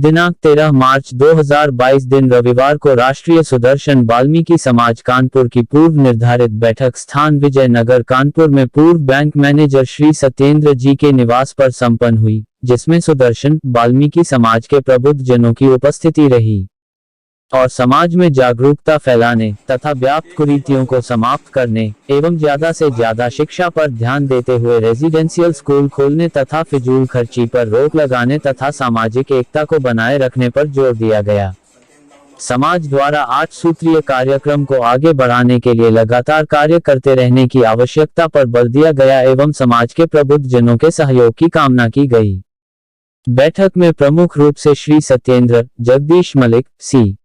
दिनांक 13 मार्च 2022 दिन रविवार को राष्ट्रीय सुदर्शन वाल्मीकि समाज कानपुर की पूर्व निर्धारित बैठक स्थान विजय नगर कानपुर में पूर्व बैंक मैनेजर श्री सत्येंद्र जी के निवास पर संपन्न हुई, जिसमें सुदर्शन वाल्मीकि समाज के प्रबुद्ध जनों की उपस्थिति रही और समाज में जागरूकता फैलाने तथा व्याप्त कुरीतियों को समाप्त करने एवं ज्यादा से ज्यादा शिक्षा पर ध्यान देते हुए रेजिडेंशियल स्कूल खोलने तथा फिजूल खर्ची पर रोक लगाने तथा सामाजिक एकता को बनाए रखने पर जोर दिया गया। समाज द्वारा 8 सूत्रीय कार्यक्रम को आगे बढ़ाने के लिए लगातार कार्य करते रहने की आवश्यकता पर बल दिया गया एवं समाज के प्रबुद्ध जनों के सहयोग की कामना की गई। बैठक में प्रमुख रूप से श्री सत्येंद्र, जगदीश मलिक, सी.पी.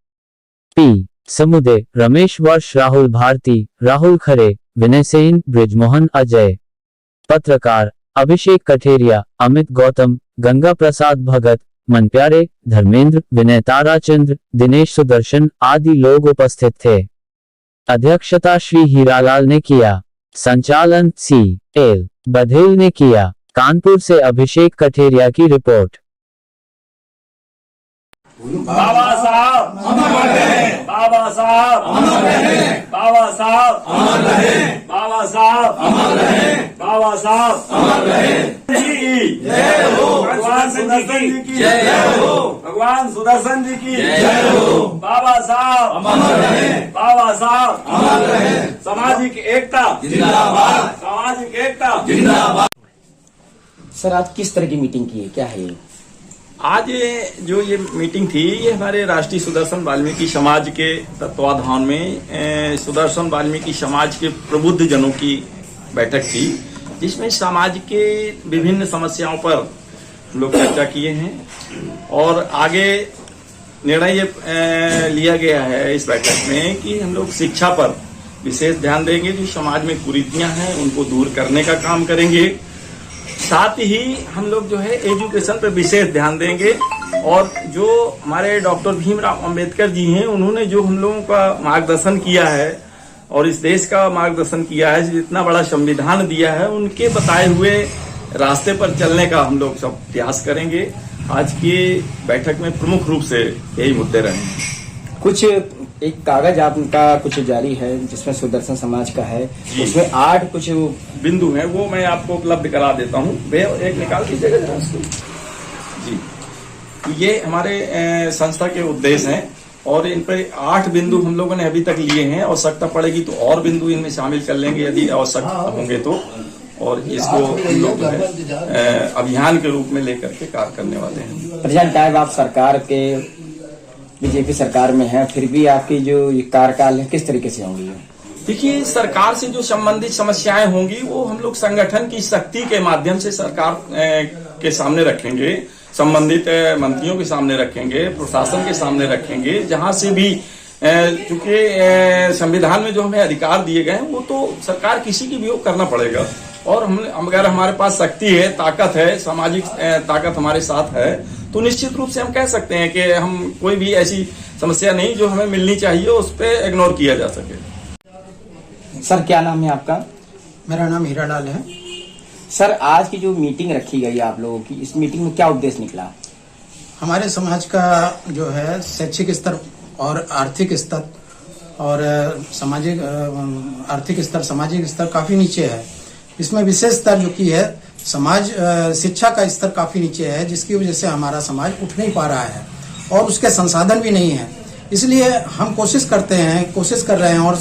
समुदे, रमेश वर्ष, राहुल भारती, राहुल खरे, विनय सेन, ब्रिजमोहन, अजय पत्रकार, अभिषेक कठेरिया, अमित गौतम, गंगा प्रसाद भगत, मनप्यारे, धर्मेंद्र, विनय ताराचंद्र, दिनेश सुदर्शन आदि लोग उपस्थित थे। अध्यक्षता श्री हीरालाल ने किया। संचालन सी.एल. बघेल ने किया। कानपुर से अभिषेक कठेरिया की रिपोर्ट। बाबा साहब अमर रहे, बाबा साहब अमर रहे, बाबा साहब अमर रहे, बाबा साहब अमर रहे, बाबा साहब अमर रहे। जय हो भगवान सुदर्शन जी की, जय हो भगवान सुदर्शन जी की, जय हो। बाबा साहब अमर रहे, बाबा साहब अमर रहे। सामाजिक एकता जिंदाबाद, सामाजिक एकता जिंदाबाद। सर, आज किस तरह की मीटिंग की है, क्या है ये? आज जो ये मीटिंग थी, ये हमारे राष्ट्रीय सुदर्शन वाल्मीकि समाज के तत्वाधान में सुदर्शन वाल्मीकि समाज के प्रबुद्ध जनों की बैठक थी, जिसमें समाज के विभिन्न समस्याओं पर हम लोग चर्चा किए हैं और आगे निर्णय ये लिया गया है इस बैठक में कि हम लोग शिक्षा पर विशेष ध्यान देंगे। जो समाज में कुरीतियां हैं उनको दूर करने का काम करेंगे। साथ ही हम लोग जो है एजुकेशन पर विशेष ध्यान देंगे और जो हमारे डॉक्टर भीमराव अंबेडकर जी हैं, उन्होंने जो हम लोगों का मार्गदर्शन किया है और इस देश का मार्गदर्शन किया है, जितना बड़ा संविधान दिया है, उनके बताए हुए रास्ते पर चलने का हम लोग सब प्रयास करेंगे। आज की बैठक में प्रमुख रूप से यही मुद्दे रहे। कुछ एक कागज आपका कुछ जारी है जिसमें सुदर्शन समाज का है, उसमें 8 कुछ बिंदु हैं, वो मैं आपको उपलब्ध करा देता हूँ। वे एक निकाल दीजिएगा जरा उसको जी। तो ये हमारे संस्था के उद्देश्य हैं और इन पर 8 बिंदु हम लोगों ने अभी तक लिए हैं। आवश्यकता पड़ेगी तो और बिंदु इनमें शामिल कर लेंगे यदि आवश्यक होंगे तो, और इसको हम लोग जो है अभियान के रूप में लेकर के कार्य करने वाले हैं। प्रेजेंट टाइम आप सरकार के बीजेपी सरकार में है, फिर भी आपकी जो कार्यकाल है किस तरीके से होंगी? देखिए, सरकार से जो संबंधित समस्याएं होंगी वो हम लोग संगठन की शक्ति के माध्यम से सरकार के सामने रखेंगे, संबंधित मंत्रियों के सामने रखेंगे, प्रशासन के सामने रखेंगे। जहां से भी चूंकि संविधान में जो हमें अधिकार दिए गए हैं वो तो सरकार किसी की भी वो करना पड़ेगा और हम अगर हमारे पास शक्ति है, ताकत है, सामाजिक ताकत हमारे साथ है, तो निश्चित रूप से हम कह सकते हैं कि हम कोई भी ऐसी समस्या नहीं जो हमें मिलनी चाहिए उस पर इग्नोर किया जा सके। सर, क्या नाम है आपका? मेरा नाम हीरालाल है। सर, आज की जो मीटिंग रखी गई आप लोगों की, इस मीटिंग में क्या उद्देश्य निकला? हमारे समाज का जो है शैक्षिक स्तर और आर्थिक स्तर और आर्थिक स्तर, सामाजिक स्तर काफी नीचे है। इसमें विशेष स्तर जो की है समाज शिक्षा का स्तर काफी नीचे है, जिसकी वजह से हमारा समाज उठ नहीं पा रहा है और उसके संसाधन भी नहीं है। इसलिए हम कोशिश कर रहे हैं और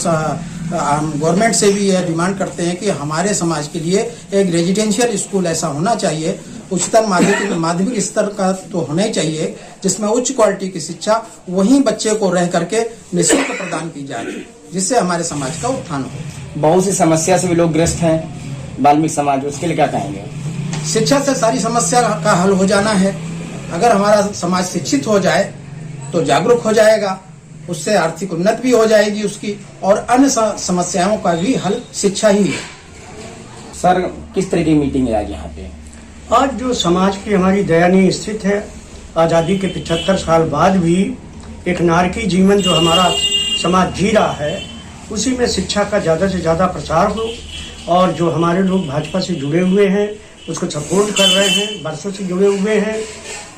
गवर्नमेंट से भी यह डिमांड करते हैं कि हमारे समाज के लिए एक रेजिडेंशियल स्कूल ऐसा होना चाहिए, उच्चतर माध्यमिक स्तर का तो होना ही चाहिए, जिसमें उच्च क्वालिटी की शिक्षा वहीं बच्चे को रह करके निःशुल्क प्रदान की जाए, जिससे हमारे समाज का उत्थान हो। बहुत सी समस्या से भी लोग ग्रस्त हैं वाल्मीकि समाज, उसके लिए क्या कहेंगे? शिक्षा से सारी समस्या का हल हो जाना है। अगर हमारा समाज शिक्षित हो जाए तो जागरूक हो जाएगा, उससे आर्थिक उन्नति भी हो जाएगी उसकी, और अन्य समस्याओं का भी हल शिक्षा ही है। सर, किस तरह की मीटिंग है आज यहाँ पे? आज जो समाज की हमारी दयनीय स्थिति है, आज़ादी के 75 साल बाद भी एक नारकी जीवन जो हमारा समाज जी रहा है, उसी में शिक्षा का ज़्यादा से ज़्यादा प्रचार हो और जो हमारे लोग भाजपा से जुड़े हुए हैं उसको सपोर्ट कर रहे हैं, वर्षों से जुड़े हुए हैं,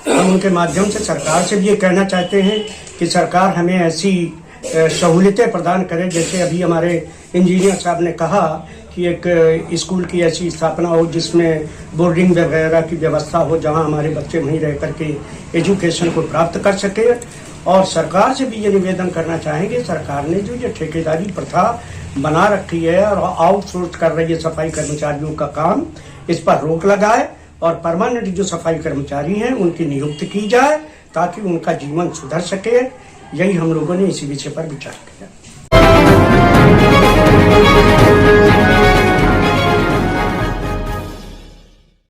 हम उनके माध्यम से सरकार से भी ये कहना चाहते हैं कि सरकार हमें ऐसी सहूलियतें प्रदान करे, जैसे अभी हमारे इंजीनियर साहब ने कहा कि एक स्कूल की ऐसी स्थापना हो जिसमें बोर्डिंग वगैरह की व्यवस्था हो, जहां हमारे बच्चे वहीं रह करके एजुकेशन को प्राप्त कर सके। और सरकार से भी ये निवेदन करना चाहेंगे, सरकार ने जो ये ठेकेदारी प्रथा बना रखी है और आउटसोर्स कर रही है सफाई कर्मचारियों का काम, इस पर रोक लगाए और परमानेंट जो सफाई कर्मचारी हैं उनकी नियुक्ति की जाए ताकि उनका जीवन सुधर सके। यही हम लोगों ने इसी विषय पर विचार किया।